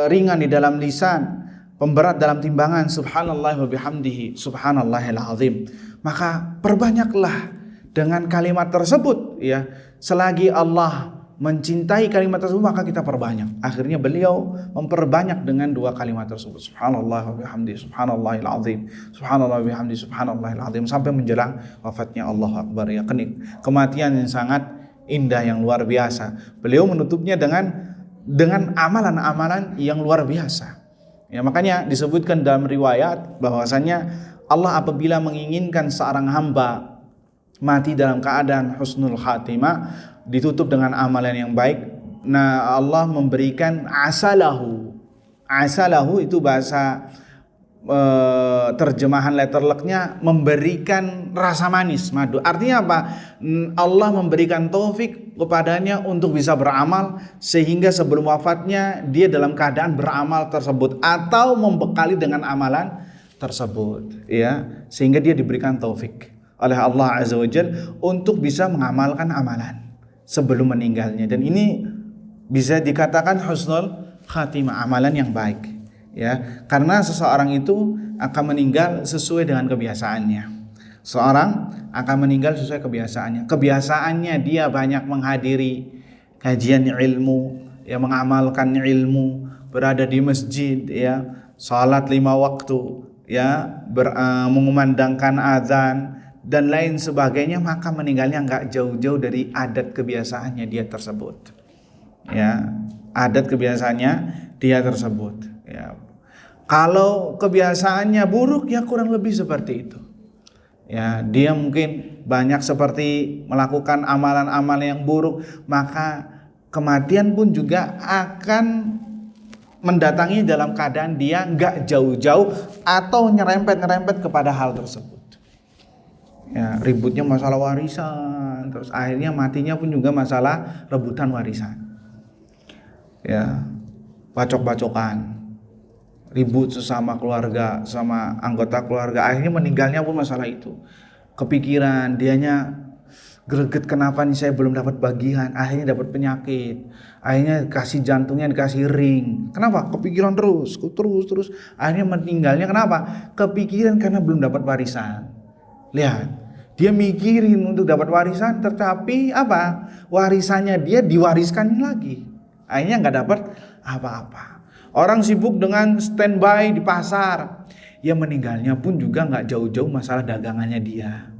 ringan di dalam lisan, pemberat dalam timbangan, subhanallah wa bihamdihi, subhanallahil azim. Maka perbanyaklah dengan kalimat tersebut ya, selagi Allah mencintai kalimat tersebut maka kita perbanyak. Akhirnya beliau memperbanyak dengan 2 kalimat tersebut, subhanallah wa bihamdihi, subhanallahil azim, subhanallah wa bihamdihi, subhanallahil azim, sampai menjelang wafatnya. Allahu akbar ya, kematian yang sangat indah, yang luar biasa. Beliau menutupnya dengan amalan-amalan yang luar biasa. Ya, makanya disebutkan dalam riwayat bahwasanya Allah apabila menginginkan seorang hamba mati dalam keadaan husnul khatimah, ditutup dengan amalan yang baik, nah Allah memberikan asalahu. Asalahu itu bahasa terjemahan letterleknya memberikan rasa manis, madu. Artinya apa? Allah memberikan taufik kepadanya untuk bisa beramal sehingga sebelum wafatnya dia dalam keadaan beramal tersebut atau membekali dengan amalan tersebut ya, sehingga dia diberikan taufik oleh Allah Azza wa Jalla untuk bisa mengamalkan amalan sebelum meninggalnya, dan ini bisa dikatakan husnul khatimah, amalan yang baik ya, karena seseorang itu akan meninggal sesuai dengan kebiasaannya. Seorang akan meninggal sesuai kebiasaannya dia banyak menghadiri kajian ilmu ya, mengamalkan ilmu, berada di masjid ya, salat 5 waktu ya mengumandangkan azan dan lain sebagainya, maka meninggalnya nggak jauh-jauh dari adat kebiasaannya dia tersebut. Ya, adat kebiasaannya dia tersebut. Ya. Kalau kebiasaannya buruk, ya kurang lebih seperti itu. Ya, dia mungkin banyak seperti melakukan amalan-amalan yang buruk, maka kematian pun juga akan mendatangi dalam keadaan dia nggak jauh-jauh atau nyerempet kepada hal tersebut. Ya, ributnya masalah warisan, terus akhirnya matinya pun juga masalah rebutan warisan. Ya, bacok-bacokan, ribut sesama keluarga, sama anggota keluarga, akhirnya meninggalnya pun masalah itu. Kepikiran, dianya greget, kenapa nih saya belum dapat bagian, akhirnya dapat penyakit, akhirnya kasih jantungnya dikasih ring. Kenapa? Kepikiran terus, akhirnya meninggalnya kenapa? Kepikiran karena belum dapat warisan. Lihat, dia mikirin untuk dapat warisan, tetapi apa? Warisannya dia diwariskan lagi, akhirnya nggak dapat apa-apa. Orang sibuk dengan standby di pasar, ya meninggalnya pun juga nggak jauh-jauh masalah dagangannya dia.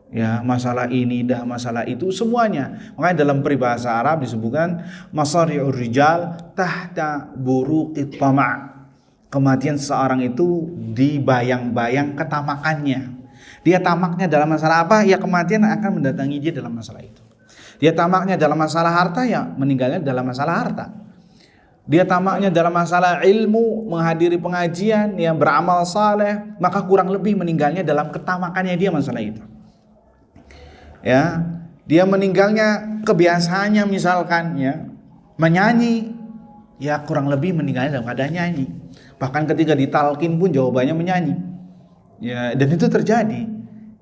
Ya, masalah ini dah, masalah itu semuanya. Makanya dalam peribahasa Arab disebutkan masari'ur rijal tahta buruqit tama'. Kematian seseorang itu dibayang-bayang ketamakannya. Dia tamaknya dalam masalah apa? Ya kematian akan mendatangi dia dalam masalah itu. Dia tamaknya dalam masalah harta, ya meninggalnya dalam masalah harta. Dia tamaknya dalam masalah ilmu, menghadiri pengajian, yang beramal saleh, maka kurang lebih meninggalnya dalam ketamakannya dia masalah itu. Ya, dia meninggalnya kebiasaannya misalkan ya menyanyi, ya kurang lebih meninggalnya dalam keadaan nyanyi. Bahkan ketika ditalkin pun jawabannya menyanyi. Ya, dan itu terjadi.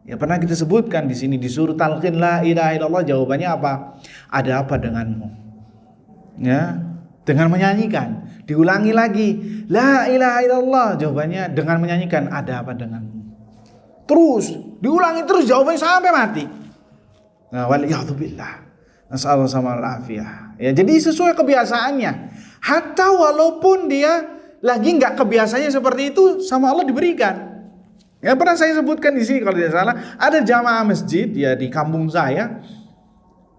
Ya, pernah kita sebutkan di sini, disuruh talqin la ilaha illallah, jawabannya apa? Ada apa denganmu? Ya, dengan menyanyikan. Diulangi lagi, la ilaha illallah, jawabannya dengan menyanyikan, ada apa denganmu? Terus diulangi terus jawabannya sampai mati. Nah, waliyadzubillah, nasallahu sama al-afiyah. Ya, jadi sesuai kebiasaannya. Hatta walaupun dia lagi nggak kebiasaannya seperti itu, sama Allah diberikan. Ya, pernah saya sebutkan di sini kalau tidak salah, ada jamaah masjid ya di kampung saya,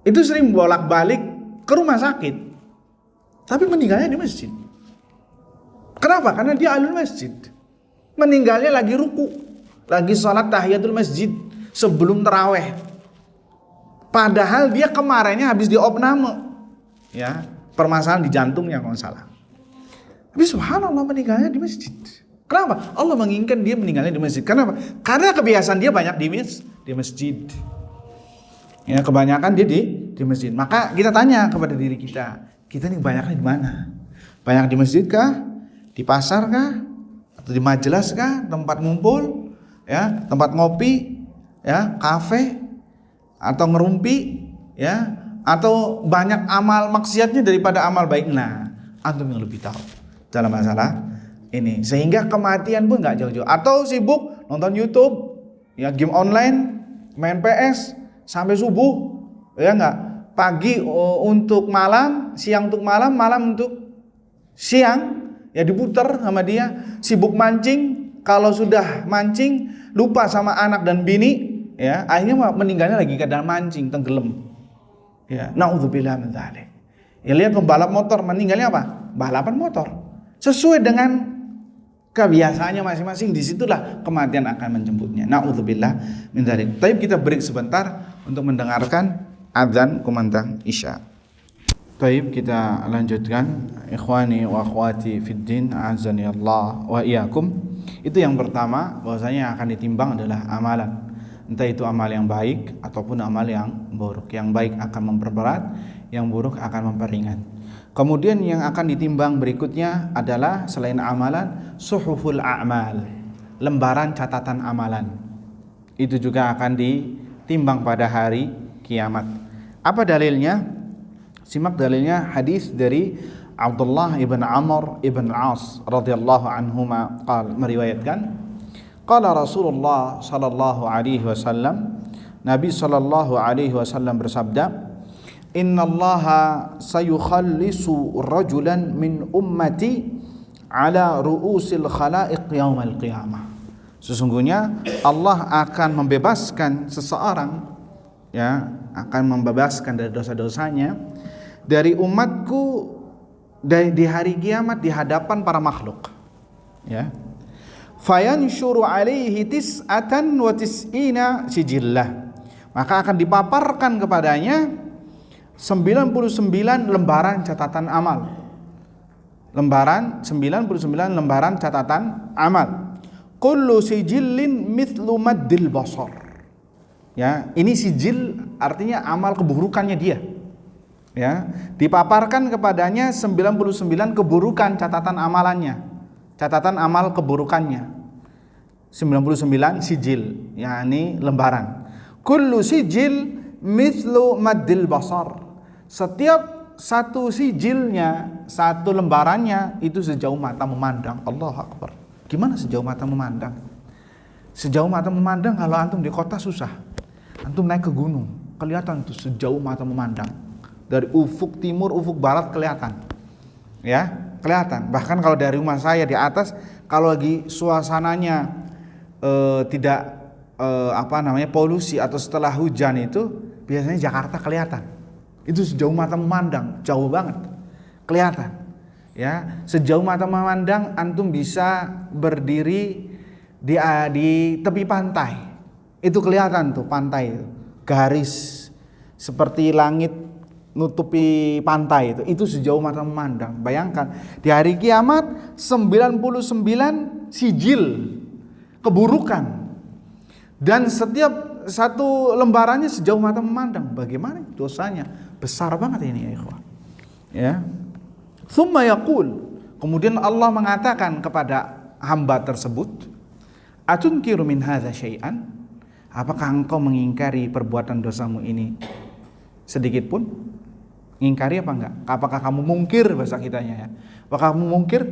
itu sering bolak-balik ke rumah sakit, tapi meninggalnya di masjid. Kenapa? Karena dia ahlul masjid. Meninggalnya lagi ruku, lagi sholat tahiyatul masjid sebelum taraweh. Padahal dia kemarinnya habis diopname, ya permasalahan di jantungnya kalau salah. Tapi subhanallah meninggalnya di masjid. Kenapa? Allah menginginkan dia meninggalnya di masjid. Kenapa? Karena kebiasaan dia banyak di masjid. Ya, kebanyakan dia di masjid. Maka kita tanya kepada diri kita nih banyaknya di mana? Banyak di masjid kah? Di pasar kah? Atau di majelis kah? Tempat ngumpul, ya, tempat ngopi, ya, kafe, atau ngerumpi, ya, atau banyak amal maksiatnya daripada amal baik. Nah, antum yang lebih tahu dalam masalah ini, sehingga kematian pun nggak jauh-jauh. Atau sibuk nonton YouTube, ya, game online, main PS sampai subuh, ya nggak, pagi untuk malam, siang untuk malam, malam untuk siang, ya diputar sama dia. Sibuk mancing, kalau sudah mancing lupa sama anak dan bini, ya akhirnya meninggalnya lagi ke dalam mancing, tenggelam. Ya, naudzubillah min dzalik. Ya, lihat pembalap motor meninggalnya apa? Balapan motor. Sesuai dengan kebiasaannya masing-masing, disitulah kematian akan menjemputnya. Naudzubillah min dzalik. Tapi kita break sebentar untuk mendengarkan azan kumandang Isya. Baik, kita lanjutkan. Ikhwani wa akhwati fid din, azani Allah wa iyyakum. Itu yang pertama, bahwasanya yang akan ditimbang adalah amalan. Entah itu amal yang baik ataupun amal yang buruk. Yang baik akan memperberat, yang buruk akan memperingan. Kemudian yang akan ditimbang berikutnya adalah selain amalan, suhuful a'mal, lembaran catatan amalan. Itu juga akan ditimbang pada hari kiamat. Apa dalilnya? Simak dalilnya, hadis dari Abdullah ibn Amr ibn As radhiyallahu anhuma meriwayatkan, qala Rasulullah sallallahu alaihi wasallam, Nabi sallallahu alaihi wasallam bersabda, innallaha sayukhallisu rajulan min ummati ala ru'usil khalaiq yaumal qiyamah. Sesungguhnya Allah akan membebaskan seseorang, ya, akan membebaskan dari dosa-dosanya dari umatku di hari kiamat di hadapan para makhluk, ya. Fayanshuru alaihi tis'atan wa tis'ina sijillah, maka akan dipaparkan kepadanya 99 lembaran catatan amal. 99 lembaran catatan amal. Kullu sijillin mithlu maddil basar. Ya, ini sijil artinya amal keburukannya dia. Ya, dipaparkan kepadanya 99 keburukan catatan amalannya. Catatan amal keburukannya. 99 sijil, yakni lembaran. Kullu sijil mithlu maddil basar. Setiap satu sijilnya, satu lembarannya itu sejauh mata memandang. Allahu Akbar. Gimana sejauh mata memandang? Sejauh mata memandang kalau antum di kota susah. Antum naik ke gunung, kelihatan tuh sejauh mata memandang. Dari ufuk timur, ufuk barat kelihatan. Ya, kelihatan. Bahkan kalau dari rumah saya di atas, kalau lagi suasananya tidak polusi atau setelah hujan itu biasanya Jakarta kelihatan. Itu sejauh mata memandang, jauh banget kelihatan. Ya, sejauh mata memandang antum bisa berdiri di tepi pantai. Itu kelihatan tuh pantai itu. Garis seperti langit nutupi pantai itu sejauh mata memandang. Bayangkan di hari kiamat 99 sijil keburukan dan setiap satu lembarannya sejauh mata memandang. Bagaimana dosanya? Besar banget ini ya ikhwah. Ya. Tsumma yaqul, kemudian Allah mengatakan kepada hamba tersebut, atunkiru min hadza syai'an? Apakah engkau mengingkari perbuatan dosamu ini sedikit pun? Ingkari apa enggak? Apakah kamu mungkir bahasa kitanya ya? Apakah kamu mungkir?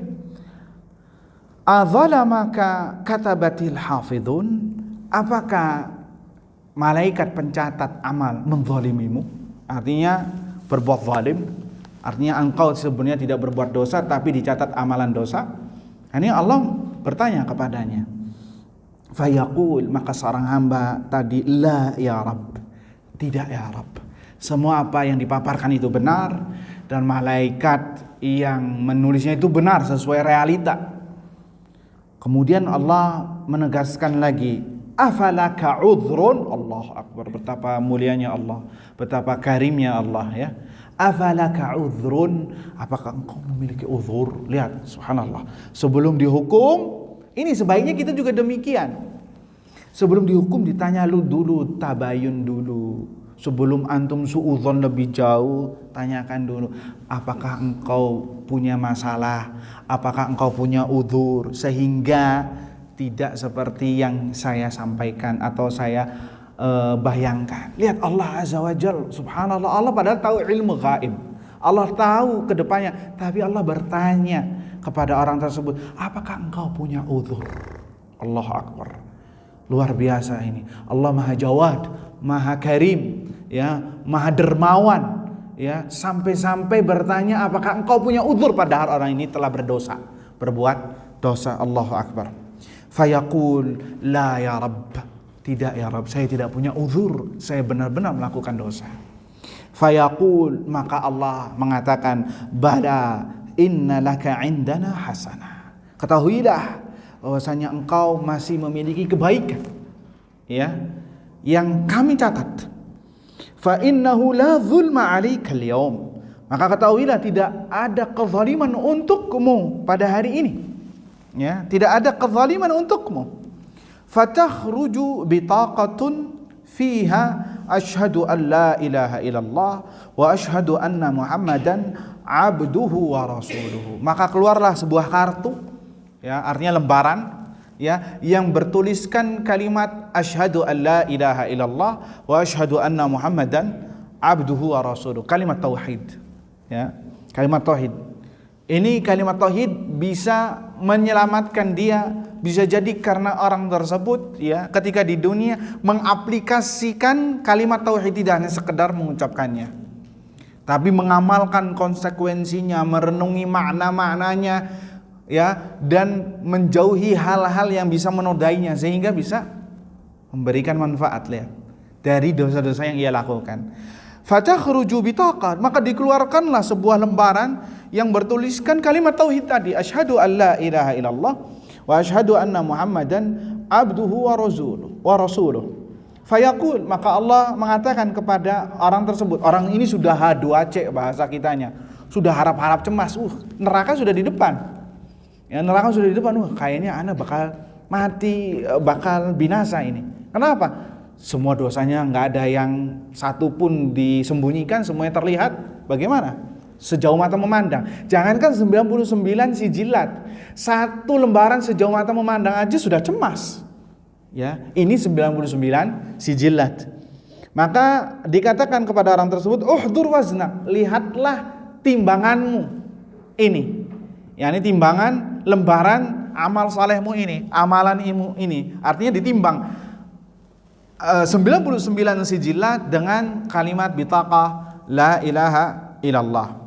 Adzalamaka katabatil hafidhun? Apakah malaikat pencatat amal menzalimimu? Artinya berbuat zalim. Artinya engkau sebenarnya tidak berbuat dosa tapi dicatat amalan dosa. Ini Allah bertanya kepadanya. Fayaqul, maka seorang hamba tadi, la ya Rabb. Tidak ya Rabb. Semua apa yang dipaparkan itu benar dan malaikat yang menulisnya itu benar sesuai realita. Kemudian Allah menegaskan lagi, afalaka udhrun. Allahu Akbar, betapa mulianya Allah, betapa karimnya Allah ya. Afalaka udhrun, apakah engkau memiliki uzur? Lihat, subhanallah. Sebelum dihukum, ini sebaiknya kita juga demikian. Sebelum dihukum ditanya lu dulu, tabayun dulu. Sebelum antum suudzon lebih jauh, tanyakan dulu, apakah engkau punya masalah? Apakah engkau punya uzur? Sehingga tidak seperti yang saya sampaikan atau saya bayangkan. Lihat Allah Azza wa Jalla, subhanallah, Allah padahal tahu ilmu gaib. Allah tahu ke depannya, tapi Allah bertanya kepada orang tersebut, apakah engkau punya uzur? Allahu Akbar. Luar biasa ini. Allah Maha Jawad, Maha Karim, ya, Maha Dermawan, ya, sampai-sampai bertanya apakah engkau punya uzur, padahal orang ini telah berdosa, berbuat dosa. Allahu Akbar. Fayaqul la ya Rabb. Tidak ya Rabb, saya tidak punya uzur, saya benar-benar melakukan dosa. Fayaqul, maka Allah mengatakan, bala inna laka indana hasanah. Ketahuilah bahwasanya engkau masih memiliki kebaikan, ya, yang kami catat. Fa innahu la zulma 'alaika al-yawm. Maka ketahuilah tidak ada kezaliman untukmu pada hari ini. Ya, tidak ada kezaliman untukmu. Fatakhruju bitaqatun fiha asyhadu an la ilaha illallah wa asyhadu anna Muhammadan abduhu wa rasuluhu. Maka keluarlah sebuah kartu, ya, artinya lembaran, ya, yang bertuliskan kalimat asyhadu an la ilaha illallah wa asyhadu anna Muhammadan abduhu wa rasuluhu. Kalimat tauhid, ya, kalimat tauhid. Ini kalimat tauhid bisa menyelamatkan dia, bisa jadi karena orang tersebut, ya, ketika di dunia mengaplikasikan kalimat tauhid tidak hanya sekedar mengucapkannya, tapi mengamalkan konsekuensinya, merenungi makna-maknanya, ya, dan menjauhi hal-hal yang bisa menodainya sehingga bisa memberikan manfaat, lihat, dari dosa-dosa yang ia lakukan. Fatakhruju bitaqah, maka dikeluarkanlah sebuah lembaran yang bertuliskan kalimat tauhid tadi, asyhadu an la ilaha illallah wa asyhadu anna muhammadan abduhu wa rasuluh. Fayaqul, maka Allah mengatakan kepada orang tersebut, orang ini sudah H2C bahasa kitanya, sudah harap-harap cemas, neraka sudah di depan. Ya, neraka sudah di depan, kayaknya anak bakal mati, bakal binasa ini. Kenapa? Semua dosanya nggak ada yang satu pun disembunyikan, semuanya terlihat. Bagaimana? Sejauh mata memandang. Jangankan 99 sijilat, satu lembaran sejauh mata memandang aja sudah cemas. Ya, ini 99 sijilat. Maka dikatakan kepada orang tersebut, uhdur waznak, lihatlah timbanganmu ini. Ya, ini timbangan lembaran amal salehmu ini, amalan ini. Artinya ditimbang 99 sijilat dengan kalimat bitaqah la ilaha illallah.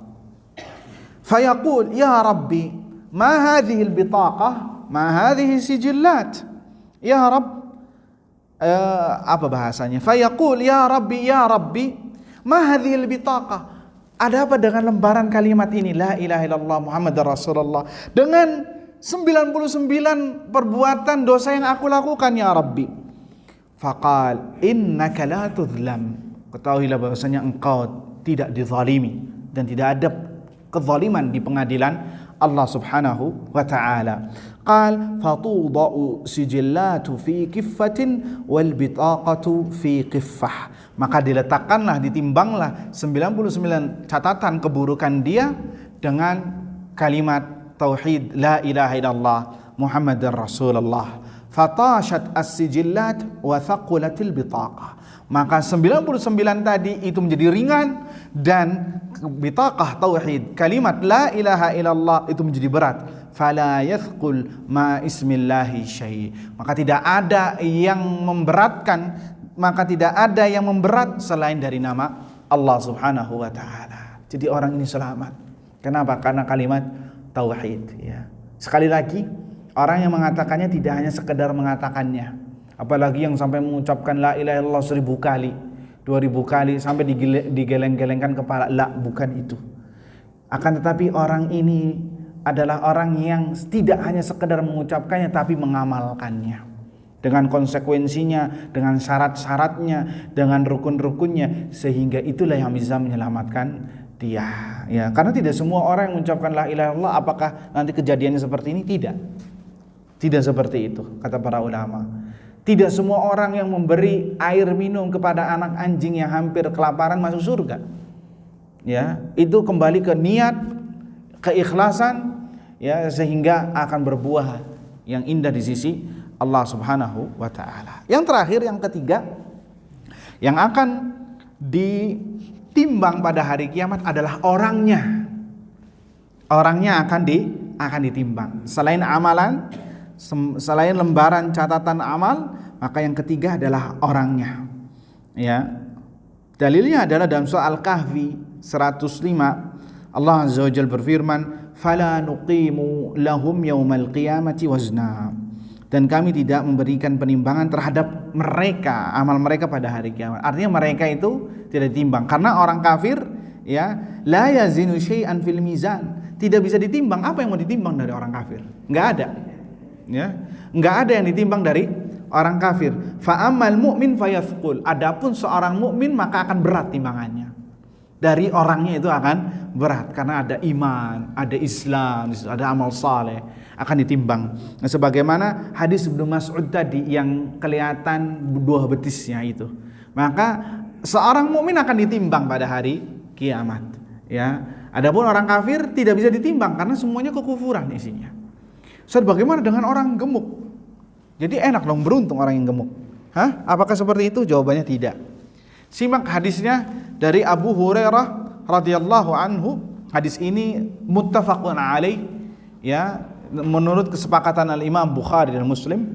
Fayaqul ya Rabbi, ma hadhihi al-bitaqah, ma hadhihi sijilat. Ya Rabb, apa bahasanya? Fayaqul ya Rabbi, ma hadhihi al-bitaqah. Ada apa dengan lembaran kalimat ini, la ilaha illallah Muhammadar Rasulullah, dengan 99 perbuatan dosa yang aku lakukan ya Rabbi. Faqal innaka la tudlam, ketahuilah bahwasanya engkau tidak dizalimi dan tidak ada kezaliman di pengadilan Allah Subhanahu wa taala. Qal fatudau sijillatu fi kiffatin wal bitaqatu fi kiffah, maka diletakkanlah, ditimbanglah 99 catatan keburukan dia dengan kalimat tauhid la ilaha illallah Muhammadar Rasulullah. Fatashat as-sijillat wa thaqulatil bitaqah, maka 99 tadi itu menjadi ringan dan bitaqah tauhid kalimat la ilaha illallah itu menjadi berat. Fala yathqul ma ismillahi syai', maka tidak ada yang memberatkan, maka tidak ada yang memberat selain dari nama Allah Subhanahu wa taala. Jadi orang ini selamat. Kenapa? Karena kalimat tauhid, ya. Sekali lagi, orang yang mengatakannya tidak hanya sekedar mengatakannya, apalagi yang sampai mengucapkan la ilaha illallah 1000 kali, 2000 kali sampai digeleng-gelengkan kepala. La, bukan itu. Akan tetapi orang ini adalah orang yang tidak hanya sekedar mengucapkannya tapi mengamalkannya dengan konsekuensinya, dengan syarat-syaratnya, dengan rukun-rukunnya, sehingga itulah yang bisa menyelamatkan dia. Ya, karena tidak semua orang yang mengucapkan la ilaha illallah apakah nanti kejadiannya seperti ini? Tidak seperti itu, kata para ulama. Tidak semua orang yang memberi air minum kepada anak anjing yang hampir kelaparan masuk surga. Ya, itu kembali ke niat, keikhlasan, ya, sehingga akan berbuah yang indah di sisi Allah Subhanahu wa taala. Yang terakhir, yang ketiga, yang akan ditimbang pada hari kiamat adalah orangnya. Orangnya akan ditimbang. Selain amalan, selain lembaran catatan amal, maka yang ketiga adalah orangnya. Ya. Dalilnya adalah dalam surah Al-Kahfi 105, Allah Azza wa Jalla berfirman, "Fala nuqimu lahum yaumal qiyamati wazna." Dan kami tidak memberikan penimbangan terhadap mereka, amal mereka pada hari kiamat. Artinya mereka itu tidak ditimbang karena orang kafir, ya, la yazinu syai'an fil mizan. Tidak bisa ditimbang. Apa yang mau ditimbang dari orang kafir? Enggak ada. Ya, enggak ada yang ditimbang dari orang kafir. Fa ammal mu'min fayathqul. Adapun seorang mukmin maka akan berat timbangannya. Dari orangnya itu akan berat karena ada iman, ada Islam, ada amal saleh, akan ditimbang. Nah, sebagaimana hadis Ibnu Mas'ud tadi yang kelihatan buah betisnya itu. Maka seorang mukmin akan ditimbang pada hari kiamat, ya. Adapun orang kafir tidak bisa ditimbang karena semuanya kekufuran isinya. Ustaz, bagaimana dengan orang gemuk? Jadi enak dong, beruntung orang yang gemuk. Hah? Apakah seperti itu? Jawabannya tidak. Simak hadisnya dari Abu Hurairah radhiyallahu anhu. Hadis ini muttafaqun alaih, ya, menurut kesepakatan Al-Imam Bukhari dan Muslim.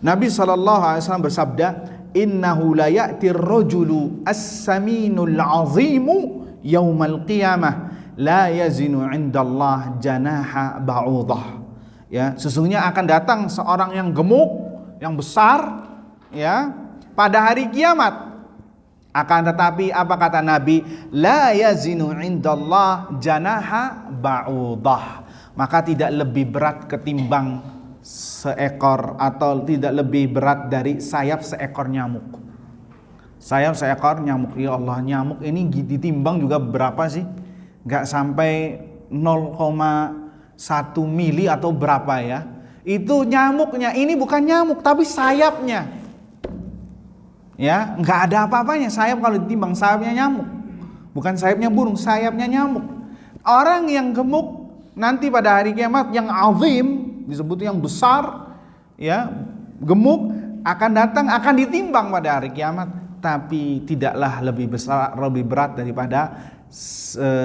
Nabi SAW bersabda, "Innahu la ya'ti ar-rajulu as-saminul 'azimu yaumal qiyamah la yazinu indallah janaha ba'udah. Ya, sesungguhnya akan datang seorang yang gemuk, yang besar, ya, pada hari kiamat. Akan tetapi apa kata Nabi? La yazinu indallah janaha ba'udah. Maka tidak lebih berat ketimbang seekor, atau tidak lebih berat dari sayap seekor nyamuk. Sayap seekor nyamuk. Ya Allah, nyamuk ini ditimbang juga berapa sih? Gak sampai 0,1 mili atau berapa ya. Itu nyamuknya. Ini bukan nyamuk tapi sayapnya. Ya, gak ada apa-apanya. Sayap kalau ditimbang, sayapnya nyamuk. Bukan sayapnya burung, sayapnya nyamuk. Orang yang gemuk nanti pada hari kiamat, yang azim, disebut yang besar, ya, gemuk, akan datang, akan ditimbang pada hari kiamat. Tapi tidaklah lebih besar, lebih berat daripada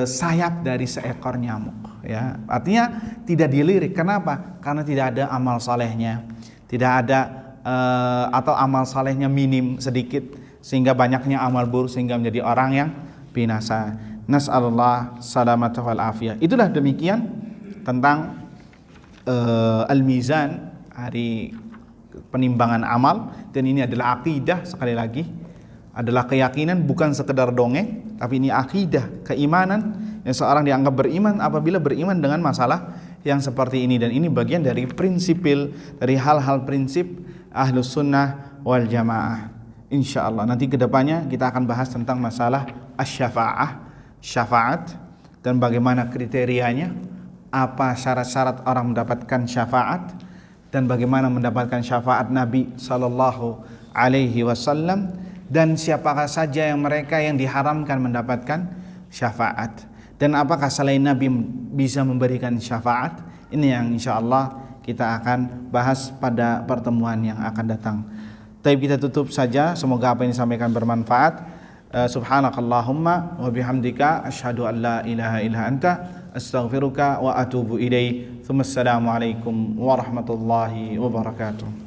sayap dari seekor nyamuk. Ya, artinya tidak dilirik. Kenapa? Karena tidak ada amal salehnya, tidak ada atau amal salehnya minim, sedikit, sehingga banyaknya amal buruk sehingga menjadi orang yang binasa. Nas'alullah salamata wal afiyah. Itulah demikian tentang al-mizan, hari penimbangan amal. Dan ini adalah akidah, sekali lagi adalah keyakinan, bukan sekedar dongeng, tapi ini akidah, keimanan yang seorang dianggap beriman apabila beriman dengan masalah yang seperti ini. Dan ini bagian dari prinsipil, dari hal-hal prinsip Ahlus Sunnah wal Jamaah. Insyaallah nanti kedepannya kita akan bahas tentang masalah syafaat, dan bagaimana kriterianya, apa syarat-syarat orang mendapatkan syafaat, dan bagaimana mendapatkan syafaat Nabi Sallallahu Alaihi Wasallam, dan siapakah saja yang mereka yang diharamkan mendapatkan syafaat, dan apakah selain Nabi bisa memberikan syafaat. Ini yang insyaallah kita akan bahas pada pertemuan yang akan datang. Tapi kita tutup saja, semoga apa yang disampaikan bermanfaat. Subhanakallahumma wa bihamdika asyhadu an la ilaha illa anta astaghfiruka wa atubu ilaik. Assalamualaikum warahmatullahi wabarakatuh.